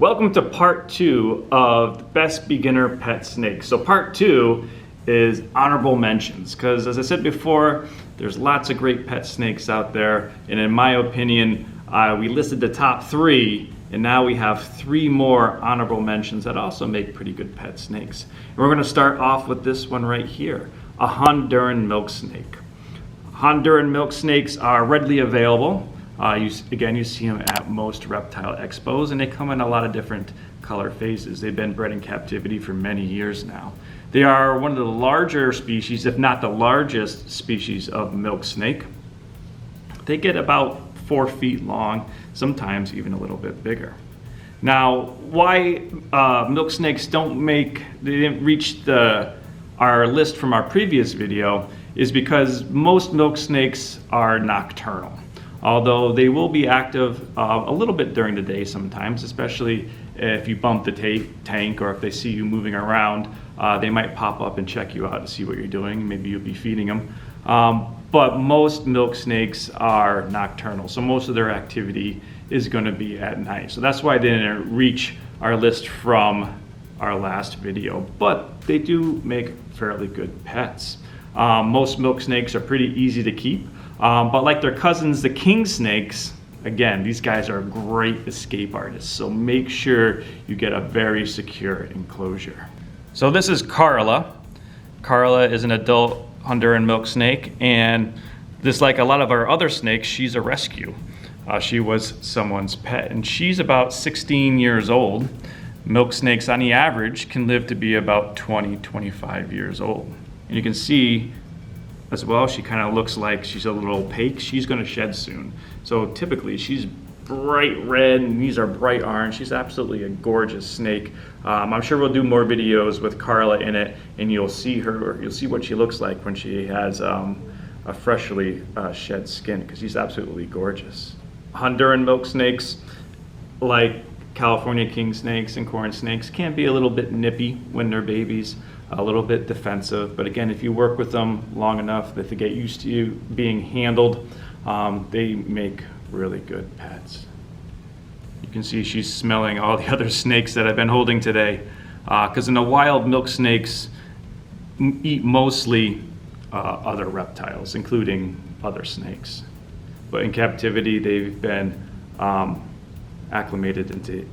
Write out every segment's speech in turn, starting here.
Welcome to part 2 of the best beginner pet snakes. So part 2 is honorable mentions, because as I said before, there's lots of great pet snakes out there, and in my opinion, we listed the top 3, and now we have 3 more honorable mentions that also make pretty good pet snakes. And we're going to start off with this one right here, a Honduran milk snake. Honduran milk snakes are readily available. You see them at most reptile expos, and they come in a lot of different color phases. They've been bred in captivity for many years now. They are one of the larger species, if not the largest species of milk snake. They get about 4 feet long, sometimes even a little bit bigger. Now, why milk snakes didn't reach our list from our previous video is because most milk snakes are nocturnal. Although they will be active a little bit during the day sometimes, especially if you bump the tank or if they see you moving around, they might pop up and check you out to see what you're doing. Maybe you'll be feeding them. But most milk snakes are nocturnal, so most of their activity is going to be at night. So that's why they didn't reach our list from our last video, but they do make fairly good pets. Most milk snakes are pretty easy to keep. But like their cousins, the king snakes, again, these guys are great escape artists. So make sure you get a very secure enclosure. So this is Carla. Carla is an adult Honduran milk snake, and just like a lot of our other snakes, she's a rescue. She was someone's pet, and she's about 16 years old. Milk snakes on the average can live to be about 20-25 years old. And you can see as well, she kind of looks like she's a little opaque. She's going to shed soon. So typically she's bright red and these are bright orange. She's absolutely a gorgeous snake. I'm sure we'll do more videos with Carla in it, and you'll see what she looks like when she has a freshly shed skin, because she's absolutely gorgeous. Honduran milk snakes, like California king snakes and corn snakes, can be a little bit nippy when they're babies, a little bit defensive, but again, if you work with them long enough, if they get used to you being handled, they make really good pets. You can see she's smelling all the other snakes that I've been holding today, because in the wild, milk snakes eat mostly other reptiles, including other snakes. But in captivity, they've been acclimated into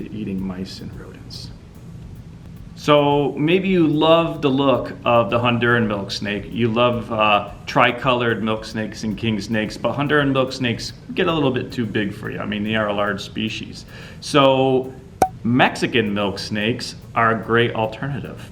eating mice and rodents. So maybe you love the look of the Honduran milk snake. You love tricolored milk snakes and king snakes, but Honduran milk snakes get a little bit too big for you. I mean, they are a large species. So Mexican milk snakes are a great alternative.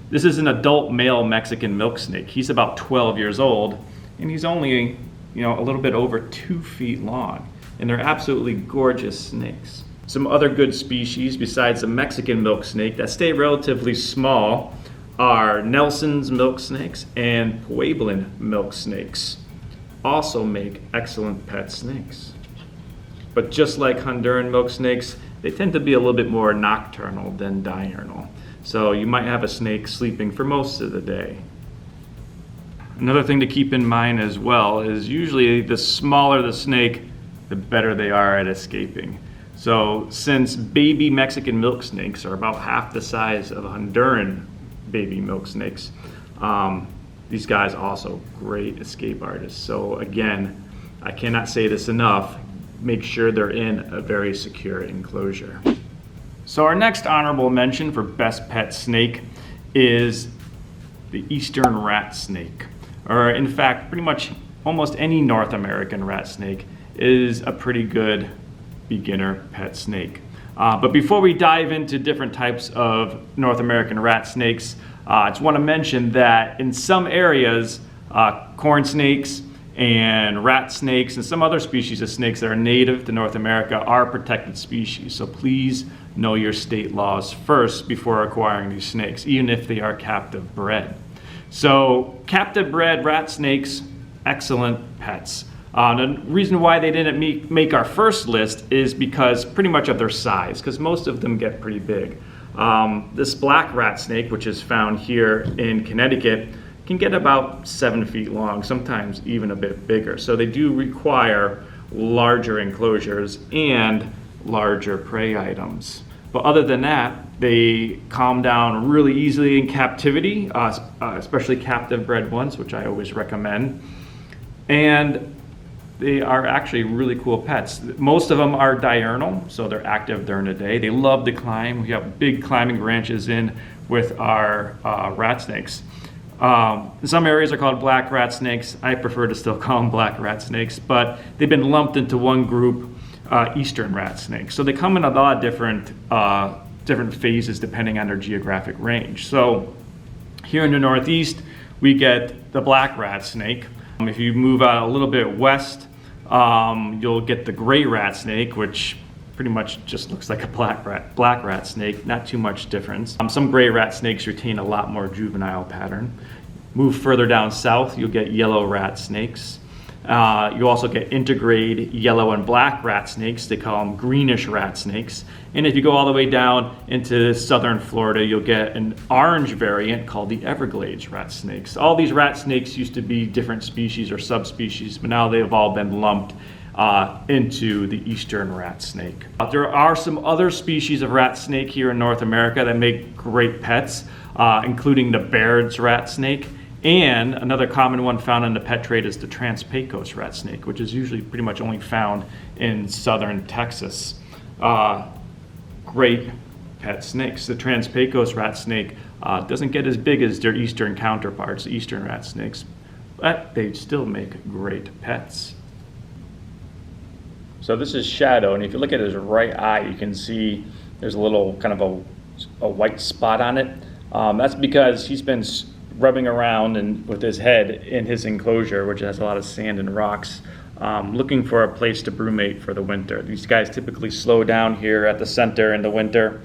This is an adult male Mexican milk snake. He's about 12 years old, and he's only, a little bit over 2 feet long, and they're absolutely gorgeous snakes. Some other good species besides the Mexican milk snake that stay relatively small are Nelson's milk snakes and Pueblan milk snakes. Also make excellent pet snakes. But just like Honduran milk snakes, they tend to be a little bit more nocturnal than diurnal. So you might have a snake sleeping for most of the day. Another thing to keep in mind as well is usually the smaller the snake, the better they are at escaping. So since baby Mexican milk snakes are about half the size of Honduran baby milk snakes, these guys also great escape artists. So again, I cannot say this enough, make sure they're in a very secure enclosure. So our next honorable mention for best pet snake is the eastern rat snake. Or in fact, pretty much almost any North American rat snake is a pretty good beginner pet snake. But before we dive into different types of North American rat snakes, I just want to mention that in some areas, corn snakes and rat snakes and some other species of snakes that are native to North America are protected species. So please know your state laws first before acquiring these snakes, even if they are captive bred. So captive bred rat snakes, excellent pets. The reason why they didn't make our first list is because pretty much of their size, because most of them get pretty big. This black rat snake, which is found here in Connecticut, can get about 7 feet long, sometimes even a bit bigger. So they do require larger enclosures and larger prey items. But other than that, they calm down really easily in captivity, especially captive bred ones, which I always recommend. And they are actually really cool pets. Most of them are diurnal, so they're active during the day. They love to climb. We have big climbing branches in with our rat snakes. Some areas are called black rat snakes. I prefer to still call them black rat snakes, but they've been lumped into one group, eastern rat snakes. So they come in a lot of different phases depending on their geographic range. So here in the Northeast, we get the black rat snake. If you move out a little bit west, you'll get the gray rat snake, which pretty much just looks like a black rat snake, not too much difference. Some gray rat snakes retain a lot more juvenile pattern. Move further down south, you'll get yellow rat snakes. You also get intergrade yellow and black rat snakes. They call them greenish rat snakes. And if you go all the way down into southern Florida, you'll get an orange variant called the Everglades rat snakes. All these rat snakes used to be different species or subspecies, but now they've all been lumped into the eastern rat snake. There are some other species of rat snake here in North America that make great pets, including the Baird's rat snake. And another common one found in the pet trade is the Trans-Pecos rat snake, which is usually pretty much only found in southern Texas. Great pet snakes. The Trans-Pecos rat snake doesn't get as big as their eastern counterparts, the eastern rat snakes, but they still make great pets. So this is Shadow, and if you look at his right eye, you can see there's a little kind of a white spot on it. That's because he's been rubbing around and with his head in his enclosure, which has a lot of sand and rocks, looking for a place to brumate for the winter. These guys typically slow down here at the center in the winter.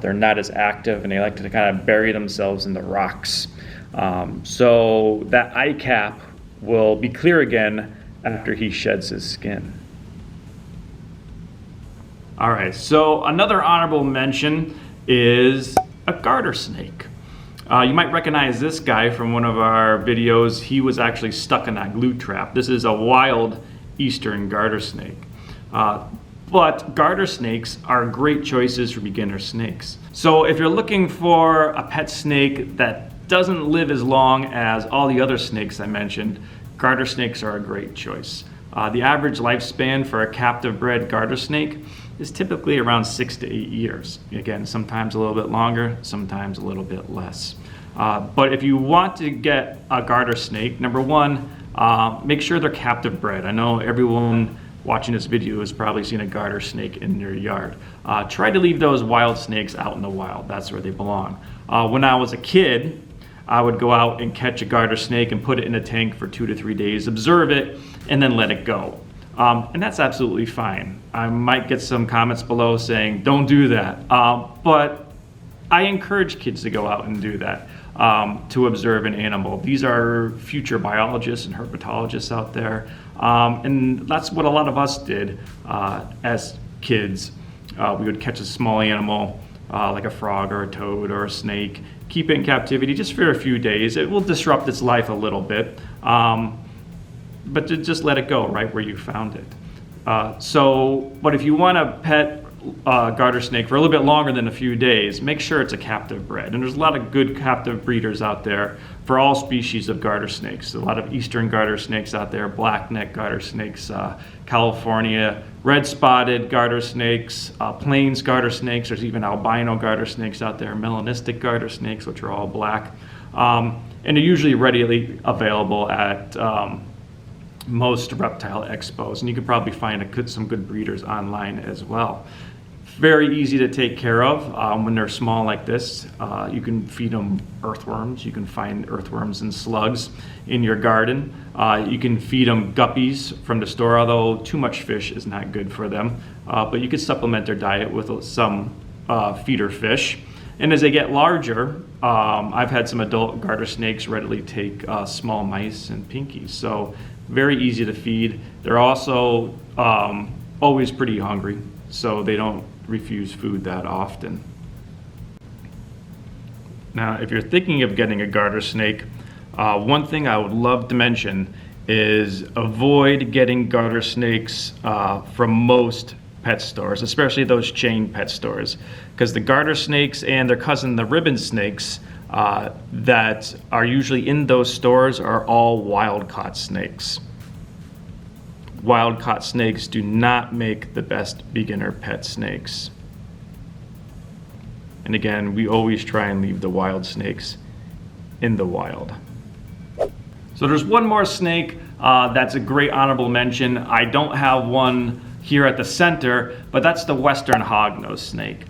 They're not as active, and they like to kind of bury themselves in the rocks. So that eye cap will be clear again after he sheds his skin. All right, so another honorable mention is a garter snake. You might recognize this guy from one of our videos. He was actually stuck in that glue trap. This is a wild eastern garter snake. But garter snakes are great choices for beginner snakes. So if you're looking for a pet snake that doesn't live as long as all the other snakes I mentioned, garter snakes are a great choice. The average lifespan for a captive bred garter snake is typically around 6 to 8 years. Again, sometimes a little bit longer, sometimes a little bit less. But if you want to get a garter snake, number one, make sure they're captive bred. I know everyone watching this video has probably seen a garter snake in their yard. Try to leave those wild snakes out in the wild. That's where they belong. When I was a kid, I would go out and catch a garter snake and put it in a tank for 2 to 3 days, observe it, and then let it go. And that's absolutely fine. I might get some comments below saying, don't do that. But I encourage kids to go out and do that, to observe an animal. These are future biologists and herpetologists out there. And that's what a lot of us did as kids. We would catch a small animal, like a frog or a toad or a snake, keep it in captivity just for a few days. It will disrupt its life a little bit. But to just let it go right where you found it. But if you want to pet garter snake for a little bit longer than a few days, make sure it's a captive bred. And there's a lot of good captive breeders out there for all species of garter snakes. A lot of eastern garter snakes out there, blackneck garter snakes, California red-spotted garter snakes, plains garter snakes. There's even albino garter snakes out there, melanistic garter snakes, which are all black. And they're usually readily available at most reptile expos, and you can probably find some good breeders online as well. Very easy to take care of when they're small like this. You can feed them earthworms. You can find earthworms and slugs in your garden. You can feed them guppies from the store, although too much fish is not good for them. But you can supplement their diet with some feeder fish. And as they get larger, I've had some adult garter snakes readily take small mice and pinkies. So very easy to feed. They're also always pretty hungry, so they don't refuse food that often. Now, if you're thinking of getting a garter snake, one thing I would love to mention is avoid getting garter snakes from most pet stores, especially those chain pet stores, because the garter snakes and their cousin, the ribbon snakes, that are usually in those stores are all wild-caught snakes. Wild-caught snakes do not make the best beginner pet snakes. And again, we always try and leave the wild snakes in the wild. So there's one more snake that's a great honorable mention. I don't have one here at the center, but that's the Western Hognose snake.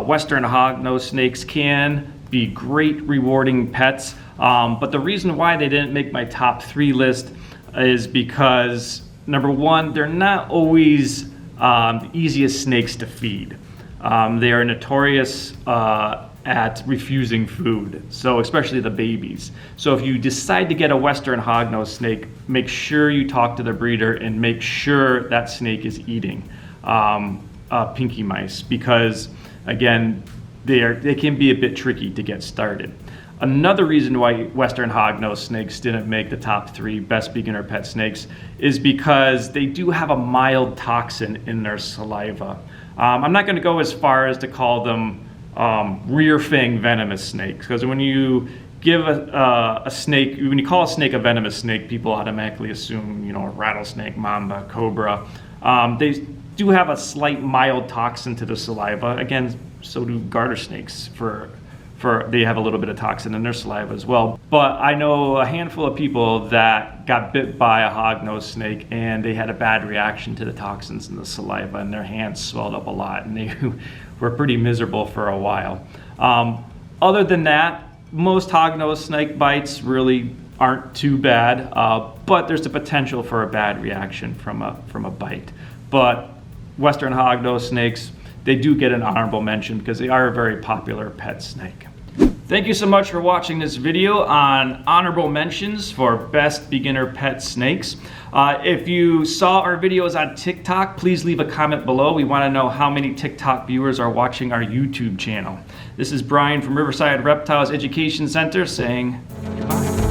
Western Hognose snakes can be great rewarding pets, but the reason why they didn't make my top 3 list is because, number one, they're not always the easiest snakes to feed. They are notorious at refusing food, so especially the babies. So if you decide to get a Western Hognose snake, make sure you talk to the breeder and make sure that snake is eating pinky mice, because again, they can be a bit tricky to get started. Another reason why Western Hognose snakes didn't make the top 3 best beginner pet snakes is because they do have a mild toxin in their saliva. I'm not going to go as far as to call them rear fang venomous snakes, because when you give a snake, when you call a snake a venomous snake, people automatically assume, you know, a rattlesnake, mamba, cobra. They do have a slight mild toxin to the saliva. Again, so do garter snakes. They have a little bit of toxin in their saliva as well. But I know a handful of people that got bit by a hognose snake and they had a bad reaction to the toxins in the saliva, and their hands swelled up a lot, and they were pretty miserable for a while. Other than that, most hognose snake bites really aren't too bad, but there's the potential for a bad reaction from a bite. But Western Hognose snakes, they do get an honorable mention because they are a very popular pet snake. Thank you so much for watching this video on honorable mentions for best beginner pet snakes. If you saw our videos on TikTok, please leave a comment below. We want to know how many TikTok viewers are watching our YouTube channel. This is Brian from Riverside Reptiles Education Center saying goodbye.